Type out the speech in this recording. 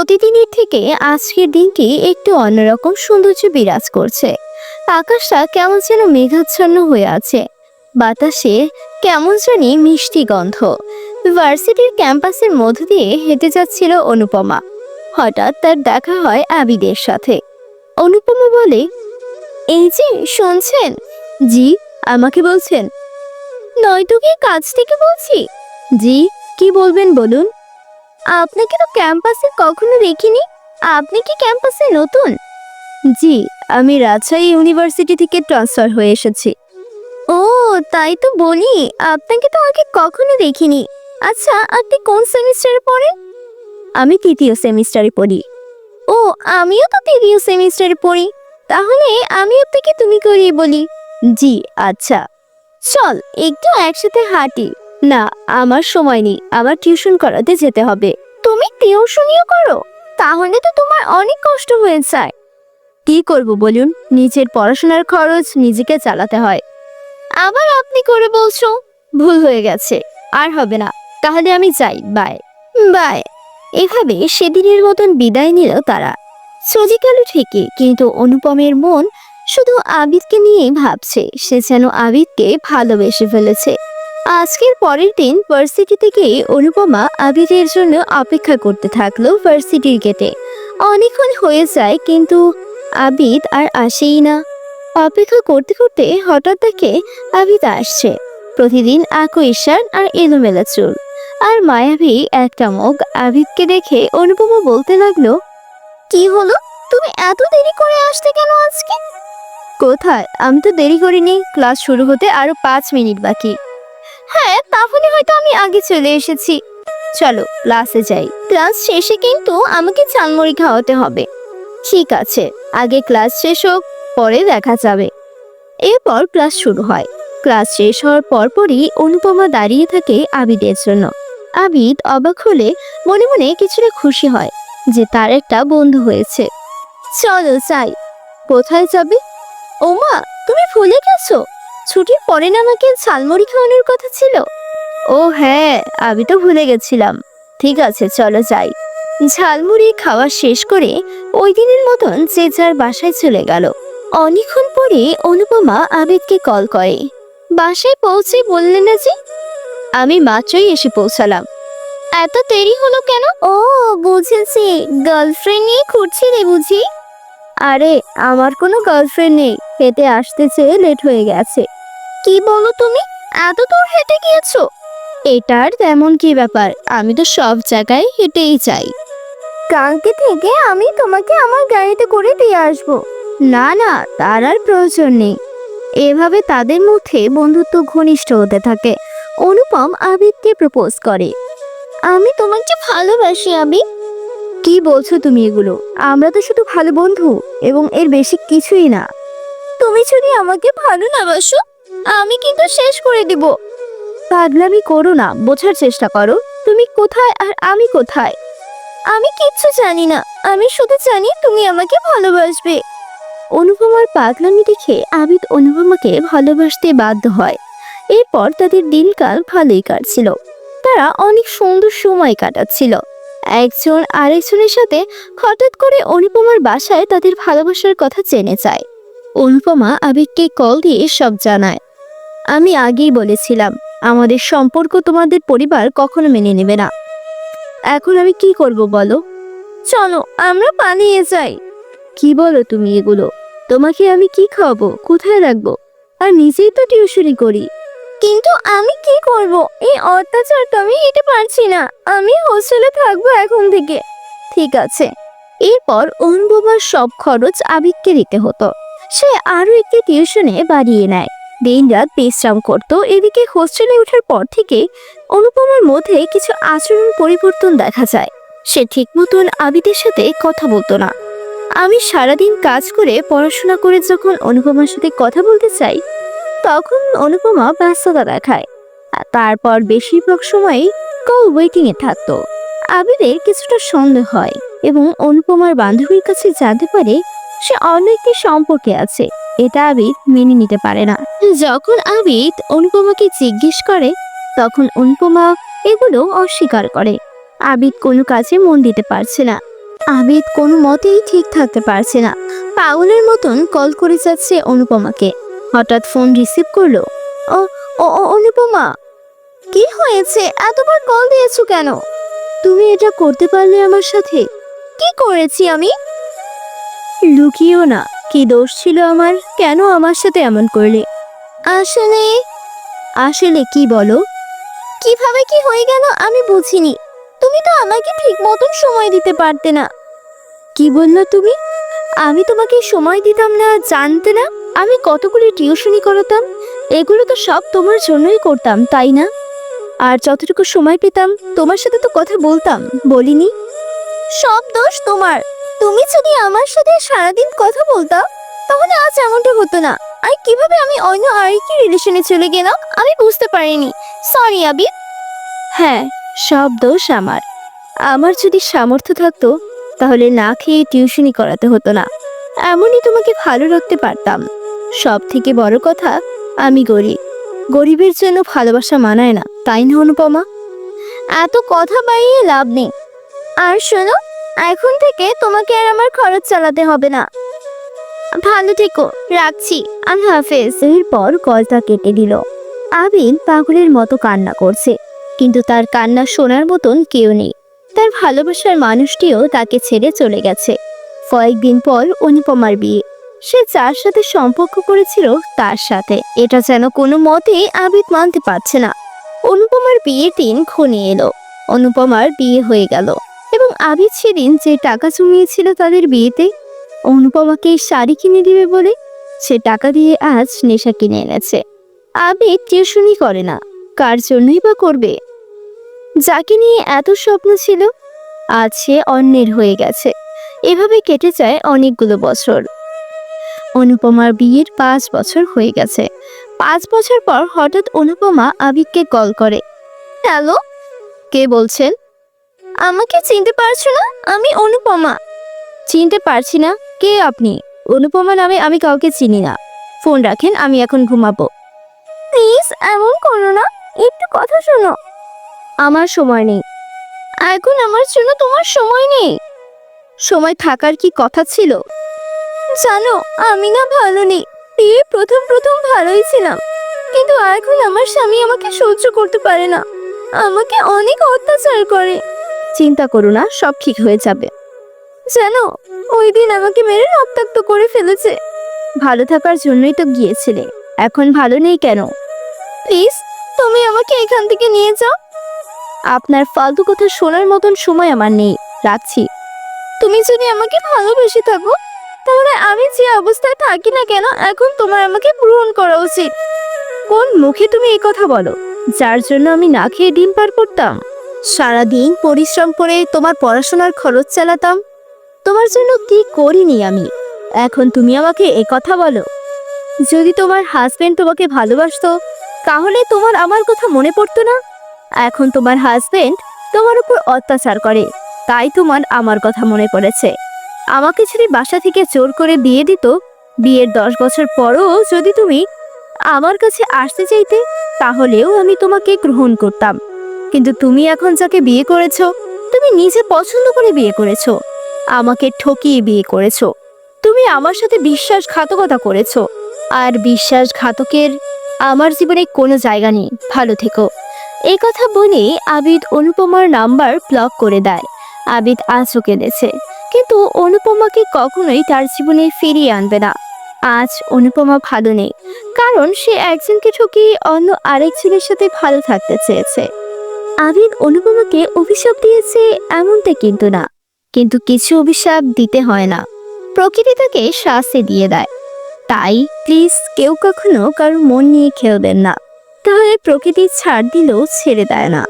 প্রতিদিনের থেকে আজকের দিনটি একটু অন্যরকম সৌন্দর্য বিরাজ করছে। আকাশটা কেমন যেন মেঘাচ্ছন্ন হয়ে আছে। বাতাসে কেমন জানি মিষ্টি গন্ধ। ভার্সিটির ক্যাম্পাসের মধ্য দিয়ে হেঁটে যাচ্ছিল অনুপমা। হঠাৎ তার দেখা হয় আবিদের সাথে। অনুপমা বলে, এই যে শুনছেন? জি, আমাকে বলছেন? নয়তো কি কাজ থেকে বলছি? জি, কি বলবেন বলুন। আপনাকে তো ক্যাম্পাসে কখনো দেখিনি। আপনি কি ক্যাম্পাসে নতুন? জি, আমি রাজশাহী ইউনিভার্সিটি থেকে ট্রান্সফার হয়ে এসেছি। ও, তাই তো বলি, আপনাকে তো আগে কখনো দেখিনি। আচ্ছা, আপনি কোন সেমিস্টারে পড়েন? আমি তৃতীয় সেমিস্টারে পড়ি। ও, আমিও তো তৃতীয় সেমিস্টারে পড়ি। তাহলে আমি আপনাকে তুমি করিয়ে বলি। জি, আচ্ছা। চল একটু একসাথে হাঁটি। না, আমার সময় নেই, আমার টিউশন করাতে যেতে হবে। তুমি টিউশনিও করো? তাহলে তো তোমার অনেক কষ্ট হয়ে যায়। কি করব বলুন, নিজের পড়াশোনার খরচ নিজেকে চালাতে হয়। আবার আপনি করে বলছো? ভুল হয়ে গেছে, আর হবে না। তাহলে আমি যাই, বাই। বাই। এভাবে সেদিনের মতন বিদায় নিল তারা। চলে গেল ঠিকই, কিন্তু অনুপমের মন শুধু আবিদকে নিয়েই ভাবছে। সে যেন আবিদকে ভালোবেসে ফেলেছে। আজকের পরের দিন ভার্সিটি থেকে অনুপমা আবিদের জন্য অপেক্ষা করতে থাকলো ভার্সিটির গেটে। অনেকক্ষণ হয়ে যায়, কিন্তু আবিদ আর আসেই না। অপেক্ষা করতে করতে হঠাৎ দেখে আবিদ আসছে। প্রতিদিন একই শার্ট আর এলোমেলো চুল আর মায়াবী একটা মুখ। আবিদকে দেখে অনুপমা বলতে লাগলো, কি হলো, তুমি এত দেরি করে আসতে কেন আজকে? কোথায়, আমি তো দেরি করিনি, ক্লাস শুরু হতে আরো 5 মিনিট বাকি। হ্যাঁ, তাহলে হয়তো আমি আগে চলে এসেছি। চলো ক্লাসে যাই। ক্লাস শেষে কিন্তু আমাকে ঝালমুড়ি খাওয়াতে হবে। ঠিক আছে, আগে ক্লাস শেষ হোক, পরে দেখা যাবে। এরপর ক্লাস শুরু হয়। ক্লাস শেষ হওয়ার পরপরই অনুপমা দাঁড়িয়ে থাকে আবিদের জন্য। আবিদ অবাক হলে মনে মনে কিছুটা খুশি হয় যে তার একটা বন্ধু হয়েছে। চলো যাই। কোথায় যাবে? ওমা, তুমি ভুলে গেছো, ছুটির পরে না আমাকে ঝালমুড়ি খাওয়ানোর কথা ছিল। ও হ্যাঁ, আমি তো ভুলে গেছিলাম। ঠিক আছে, চলো যাই। ঝালমুড়ি খাওয়া শেষ করে ওই দিনের মতন যে যার বাসায় চলে গেল। অনেকক্ষণ পরে অনুপমা আবিদকে কল করে। বাসায় পৌঁছে বললে না যে? আমি মাত্রই এসে পৌঁছালাম। এত দেরি হলো কেন? ও বুঝেছি, গার্লফ্রেন্ড নিয়ে ঘুরছিলে বুঝি? আরে, আমার কোনো গার্লফ্রেন্ড নেই, হেঁটে আসতে চেয়ে লেট হয়ে গেছে। কি বলো তুমি, এত দূর হেঁটে গিয়েছো? এটার তেমন কি ব্যাপার, আমি তো সব জায়গায় হেঁটেই যাই। কালকে থেকে আমি তোমাকে আমার গাড়িতে করে দিয়ে আসবো। না না, তার আর প্রয়োজন নেই। এভাবে তাদের মধ্যে বন্ধুত্ব ঘনিষ্ঠ হতে থাকে। অনুপম আবিদকে প্রপোজ করে। আমি তোমাকে ভালোবাসি আবিদ। কি বলছো তুমি এগুলো? আমরা তো শুধু ভালো বন্ধু, এবং এর বেশি কিছুই না। তুমি যদি আমাকে ভালো না বাসো, আমি কিন্তু শেষ করে দিব। পাগলামি করো না, বোঝার চেষ্টা করো। তুমি কোথায় আর আমি কোথায়? আমি কিচ্ছু জানি না, আমি শুধু জানি তুমি আমাকে ভালোবাসবে। অনুপমার পাগলামি দেখে আবিদ অনুপমাকে ভালোবাসতে বাধ্য হয়। এরপর তাদের দিনকাল ভালোই কাটছিল। তারা অনেক সুন্দর সময় কাটাচ্ছিল। একজন আরেকজনের সাথে হঠাৎ করে অনুপমার বাসায় তাদের ভালোবাসার কথা জেনে যায়। অনুপমা আবিদকে কল দিয়ে সব জানায়। আমি আগেই বলেছিলাম, আমাদের সম্পর্ক তোমাদের পরিবার কখনো মেনে নেবে না। এখন আমি কি করব বলো? চলো আমরা পালিয়ে যাই। কি বলো তুমি এগুলো? তোমাকে আমি কি খাওয়াবো, কোথায় রাখবো? আর নিজেই তো টিউশনি করি। কিন্তু আমি কি করব, এই অত্যাচার তো আমি এটা পারছি না। আমি হোস্টেলে থাকবো এখন থেকে। ঠিক আছে। এরপর অনুপমার সব খরচ আবিদকে দিতে হতো। সে আরো একটি টিউশনে বাড়িয়ে নেয়। দিন রাত বিশ্রাম করতো। এদিকে হোস্টেলে ওঠার পর থেকে অনুপমার মধ্যে কিছু আচরণ পরিবর্তন দেখা যায়। সে ঠিক মতন আবিদের সাথে কথা বলতো না। আমি সারাদিন কাজ করে পড়াশোনা করে যখন অনুপমার সাথে কথা বলতে চাই, তখন অনুপমা ব্যস্ততা দেখায়। আর তারপর বেশিরভাগ সময়ই কল ওয়েটিং এ থাকতো। আবিদের কিছুটা সন্দেহ হয় এবং অনুপমার বান্ধবীর কাছে জানতে পারে সে অন্য একটি সম্পর্কে আছে। এটা আবিদ মেনে নিতে পারে না। যখন আবিদ অনুপমাকে জিজ্ঞেস করে, তখন অনুপমা এগুলো অস্বীকার করে। আবিদ কোনো কাজে মন দিতে পারছে না। আবিদ কোনো মতেই ঠিক থাকতে পারছে না, পাগলের মতন কল করে যাচ্ছে অনুপমাকে। হঠাৎ ফোন রিসিভ করলো। ও ও ও, অনুপমা, কি হয়েছে? এতবার কল দিয়েছো কেন? তুমি এটা করতে পারলে আমার সাথে? কি করেছি আমি? লুকিও না, কি দোষ ছিল আমার? কেন আমার সাথে এমন করলে? আসলে আসলে কি বলো? কিভাবে কি হয়ে গেল আমি বুঝিনি। তুমি তো আমাকে ঠিক মতন সময় দিতে পারতে না। কি বললো তুমি? আমি তোমাকে সময় দিতাম না জানতে না? আমি কতগুলি টিউশনি করাতাম, এগুলো তো সব তোমার জন্যই করতাম, তাই না? আর যতটুকু সময় পেতাম তোমার সাথে তো কথা বলতাম, বলিনি? সব দোষ তোমার। তুমি যদি আমার সাথে সারাদিন কথা বলতাম তাহলে আজ এমনটা হতো না। আর কিভাবে আমি অন্য আরেকটি রিলেশনে চলে গেলাম আমি বুঝতে পারিনি। সরি আবিদ। হ্যাঁ, সব দোষ আমার। আমার যদি সামর্থ্য থাকতো তাহলে না খেয়ে টিউশনি করাতে হতো না, এমনই তোমাকে ভালো রাখতে পারতাম। সব থেকে বড় কথা, আমি গরিব। গরিবের জন্য ভালোবাসা মানায় না, তাই না অনুপমা? এত কথা বাড়িয়ে লাভ নেই। আর শোনো, এখন থেকে তোমাকে আর আমার খরচ চালাতে হবে না। ভালো থেকো, রাখছি, আল্লাহ হাফেজ। এরপর কলটা কেটে দিল। আবিদ পাগলের মতো কান্না করছে, কিন্তু তার কান্না শোনার মতন কেউ নেই। তার ভালোবাসার মানুষটিও তাকে ছেড়ে চলে গেছে। কয়েকদিন পর অনুপমার বিয়ে। সে যার সাথে সম্পর্ক করেছিল তার সাথে। এটা যেন কোনো মতেই আবিদ মানতে পারছে না। অনুপমার বিয়ের দিন ঘনিয়ে এলো। অনুপমার বিয়ে হয়ে গেল এবং আবিদ সেদিন যে টাকা জমিয়েছিল তাদের বিয়েতে অনুপমাকে শাড়ি কিনে দিবে বলে সে টাকা দিয়ে আজ নেশা কিনে এনেছে। আবিদ টিউশনি করে না, কার জন্যই বা করবে? যাকে নিয়ে এত স্বপ্ন ছিল আজ সে অন্যের হয়ে গেছে। এভাবে কেটে যায় অনেকগুলো বছর। অনুপমার বিয়ের 5 বছর হয়ে গেছে। 5 বছর পর হঠাৎ অনুপমা আবিদকে কল করে। হ্যালো, কে বলছেন? আমাকে চিনতে পারছো না? আমি অনুপমা। চিনতে পারছি না, কে আপনি? অনুপমা নামে আমি কাউকে চিনি না। ফোন রাখেন, আমি এখন ঘুমাবো। প্লিজ এমন করো না, একটু কথা শোনো। আমার সময় নেই। এখন আমার জন্য তোমার সময় নেই? সময় থাকার কি কথা ছিল? জানো, আমি না ভালো নেই। বিয়ে প্রথম প্রথম ভালোই ছিলাম, কিন্তু এখন আমার স্বামী আমাকে সহ্য করতে পারে না, আমাকে অনেক অত্যাচার করে। চিন্তা করো না, সব ঠিক হয়ে যাবে। জানো, ওই দিন আমাকে মেরে রক্তাক্ত করে ফেলেছে। ভালো থাকার জন্যই তো গিয়েছিলে, এখন ভালো নেই কেন? প্লিজ তুমি আমাকে এখান থেকে নিয়ে যাও। আপনার ফালতু কথা শোনার মতন সময় আমার নেই, রাখছি। তুমি যদি আমাকে ভালোবেসে থাকো তাহলে আমি যে অবস্থায় থাকি না কেন এখন তোমার আমাকে গ্রহণ করা উচিত। কোন মুখে তুমি এই কথা বলো, যার জন্য আমি না খেয়ে দিন পার করতাম? সারাদিন পরিশ্রম করে তোমার পড়াশোনার খরচ চালাতাম, তোমার জন্য কি করিনি আমি? এখন তুমি আমাকে এই কথা বলো? যদি তোমার হাজবেন্ড তোমাকে ভালোবাসতো তাহলে তোমার আমার কথা মনে পড়তো না? এখন তোমার হাজবেন্ড তোমার উপর অত্যাচার করে, তাই তোমার আমার কথা মনে পড়েছে। আমাকে ছেড়ে বাসা থেকে জোর করে বিয়ে দিত। বিয়ের 10 বছর পরও যদি তুমি আমার কাছে আসতে চাইতে তাহলেও আমি তোমাকে গ্রহণ করতাম। কিন্তু তুমি এখন যাকে বিয়ে করেছো, তুমি নিজে পছন্দ করে বিয়ে করেছো, আমাকে ঠকিয়ে বিয়ে করেছো। তুমি আমার সাথে বিশ্বাসঘাতকতা করেছো, আর বিশ্বাসঘাতকের আমার জীবনে কোনো জায়গা নেই। ভালো থেকো। এই কথা বলে আবিদ অনুপমার নাম্বার ব্লক করে দেয়। আবিদ আজও কেঁদেছে, কিন্তু অনুপমাকে কখনোই তার জীবনে ফিরিয়ে আনবে না। আজ অনুপমা ভালো নেই, কারণ সে একজনকে ঠকিয়ে অন্য আরেকজনের সাথে ভালো থাকতে চেয়েছে। আবিদ অনুপমাকে অভিশাপ দিয়েছে এমনটা কিন্তু না, কিন্তু কিছু অভিশাপ দিতে হয় না, প্রকৃতি তাকে শাস্তি দিয়ে দেয়। তাই প্লিজ কেউ কখনো কারো মন নিয়ে খেলবেন না, তাহলে প্রকৃতি ছাড় দিলেও ছেড়ে দেয় না।